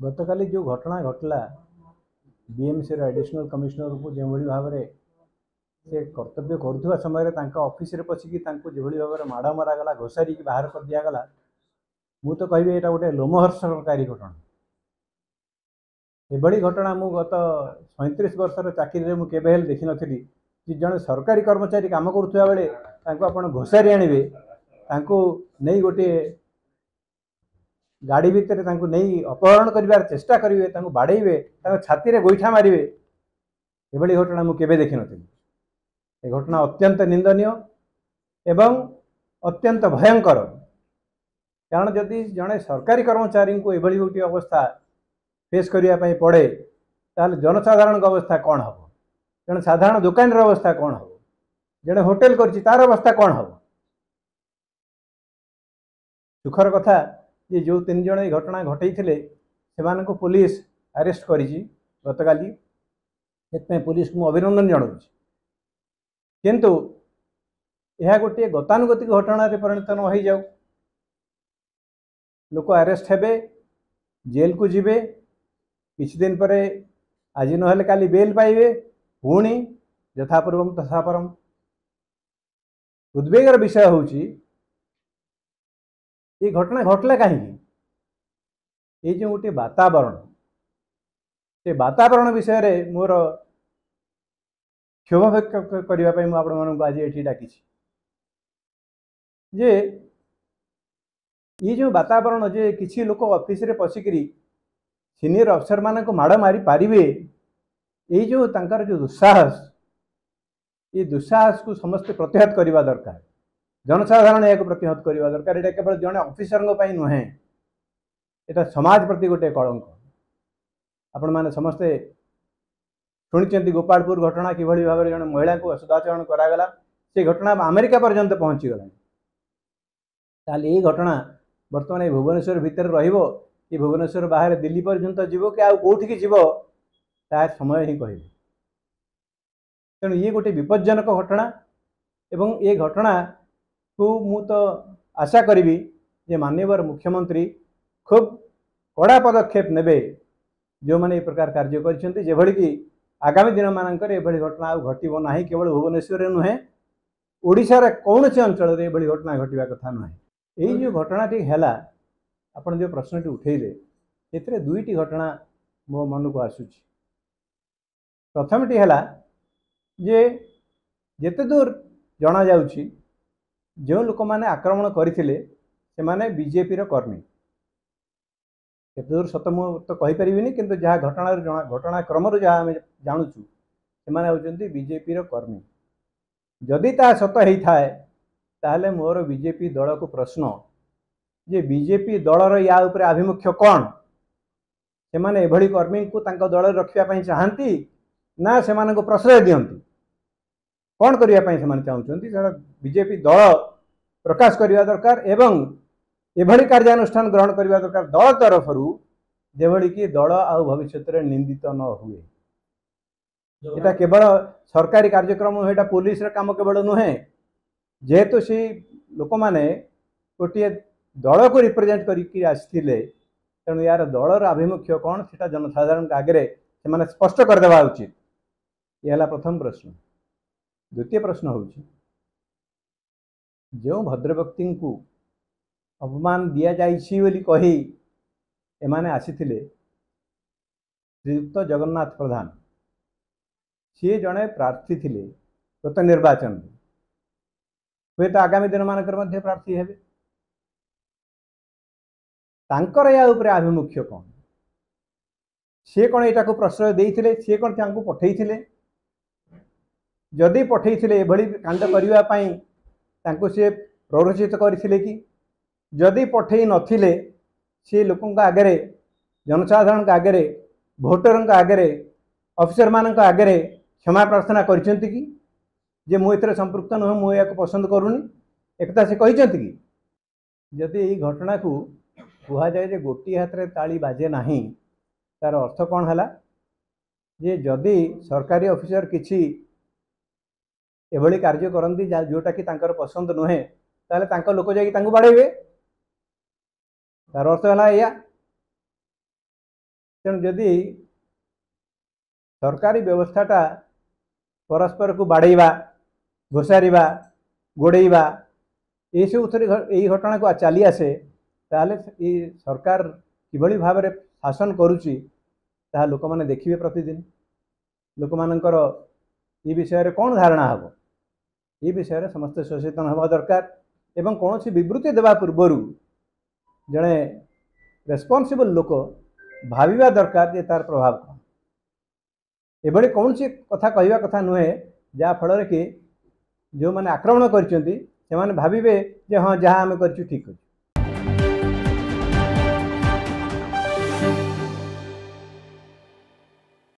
गतकाली जो घटना घटला बीएमसी एडिशनल कमिश्नर को जो भाव में से कर्तव्य करुवा समय ऑफिस रे पशिकी जो भाव में माड़ मरागला घोषारी की बाहर कर दिगला मु तो कहि यहाँ गोटे लोमहर्षकारी घटना। एभली घटना मु गत 37 वर्षर चाकरी में केवे देखी नी कि जड़े सरकारी कर्मचारी काम करुवा बेले आप घोषारी आणवे नहीं गोटे गाड़ी भितर नहीं अपहरण कर चेष्टा करेंगे बाड़े छाती में गोईठा मारे एभली घटना मुझे केवे देखी नी। ये घटना अत्यंत निंदनीय एवं अत्यंत भयंकर कारण जदि जड़े सरकारी कर्मचारी को एभली गोटे अवस्था फेस करने पड़े ताल जनसाधारण अवस्था कौन हम जड़े साधारण दुकान अवस्था कौन हम जड़े होटेल कर अवस्था कौन हम। सुखर कथा ये जो 3 जन घटना घटई से पुलिस अरेस्ट कर गतकाली पुलिस को अभिनंदन जनाऊँ किंतु यह गोटे गतानुगतिक घटना परिणत न हो जाऊ लोक अरेस्ट हेबे जेल को जिबे किछि दिन पर आज नहले काली बेल पाइबे पुणी यथापूर्वम तथापरम। उद्वेगर विषय होची ये घटना घटला कहीं ये जो गोटे वातावरण से वातावरण विषय रे मोर क्षोभ व्यक्त करने आपको आज ये डाकी जे ये जो वातावरण जे किसी लोक ऑफिस रे पशिकी सीनियर अफसर मान को माड़ मारी पारे ये जो तांकर जो दुस्साहस ये दुस्साहस को समस्ते प्रतिहत करने दरकार जनसाधारण या प्रतिहत करने दरकार। ये केवल जड़े ऑफिसर नुहे यहाँ समाज प्रति गोटे कलंक। आपण मैंने समस्ते शुणी गोपालपुर घटना कि भाव में जड़े महिला को सदाचरण करागला से घटना अमेरिका पर्यंत पहुँची गला ताल ये घटना बर्तमान ये भुवनेश्वर भितर रहिबो कि भुवनेश्वर बाहर दिल्ली पर्यंत जीवो कि आउठी जीव तार समय ही कह तेणु ये गोटे विपज्जनक घटना एवं ये घटना को मु तो आशा करी जे माननीय मुख्यमंत्री खूब कड़ा पदक्षेप नेबे जो मैंने ये प्रकार कार्य कर कि आगामी दिन मानकर एभली घटना घटब ना केवल भुवनेश्वर नुहे ओडिशार कौन से अंचल में ये घटना घटवा कथा नुहे। यही जो घटनाटी है आपड़ जो प्रश्नटी उठेले से दुईटी घटना मो मन को आसूची। प्रथमटी है जे जेते दूर जना जाउची जो लोक मैंने आक्रमण करते से माने बीजेपी कर्मी केते दूर सत मुझे तो कहीपरि किंतु जहाँ घटनाक्रम जहाँ जानूँ से बीजेपी कर्मी जदि ता सत होता है ताहले मोर बीजेपी दल को प्रश्न जे बीजेपी दलर या उपरे आभिमुख्य कौन से माने एभली कर्मी को तांको दल रखापी चाहती ना से माने को प्रश्रय दियंती कौन करने से चाहते बीजेपी दल प्रकाश करने दरकार एवं एभली कार्यानुष्ठान ग्रहण करने दरकार दल तरफ जेभली कि दल आउ भविष्य में निंदित न हुए। यहाँ केवल सरकारी कार्यक्रम यहाँ पुलिस काम केवल नुहे जेहेतु सी लोक मैंने गोटे दल को रिप्रेजेंट करके आसते तेणु यार दलर आभिमुख्य कौन से जनसाधारण आगे से स्पष्ट करदेवा उचित। यह प्रथम प्रश्न। द्वितीय प्रश्न हूँ जो भद्र व्यक्ति को अपमान दि जाइए कही एमाने आसीथिले श्रीयुक्त जगन्नाथ प्रधान सी जड़े प्रार्थी थिले गत निर्वाचन हुए तो आगामी दिन मानक प्रार्थी हेबे तांकर या उपरे आभिमुख्य कौन सी कौन यहाँ को प्रश्रय देते सी कौन तांको पठेइथिले जदि पठेइथिले एभली कांड करने तांको सी प्ररोचित करथिले कि जदि पठेई नथिले सी लोकों आगे जनसाधारण आगे भोटर आगे ऑफिसर मान आगे क्षमा प्रार्थना करछंती कि जे मु एथरे संपृक्त नुह मु या पसंद करूनी एकता से कहते कि जदि यही घटना को कह जाए जे गोटी हाथ में ताली बाजे नहीं तार अर्थ कौन है जे जदि सरकारी ऑफिसर किसी एभली कार्य करती जोटा कि तांकर पसंद नुहे ताले तांकर लोक जाकि बाड़ेबे तार अर्थ है या तेणु जदि सरकारी व्यवस्थाटा परस्पर को बाड़ेवा घोषारिवा गोड़ेवा ये सब यही घटना को चली आसे ताले ये सरकार किभली भाव में शासन करुच्ची ताहा लोक मैंने देखिए प्रतिदिन लोक मानकर ये विषय कौन धारणा हम ये विषय समस्त सचेतन हवा दरकार एवं कौन सी विवृत्ति देवा पूर्वर जड़े रेस्पॉन्सिबल लोक भाविबा दरकार जे तार प्रभाव कौन एभली कौन सी कथा कहवा कथा नुहे जहाँ फल कि जो मैंने आक्रमण कर भाविबे जे हाँ जहाँ आम कर ठीक अच्छे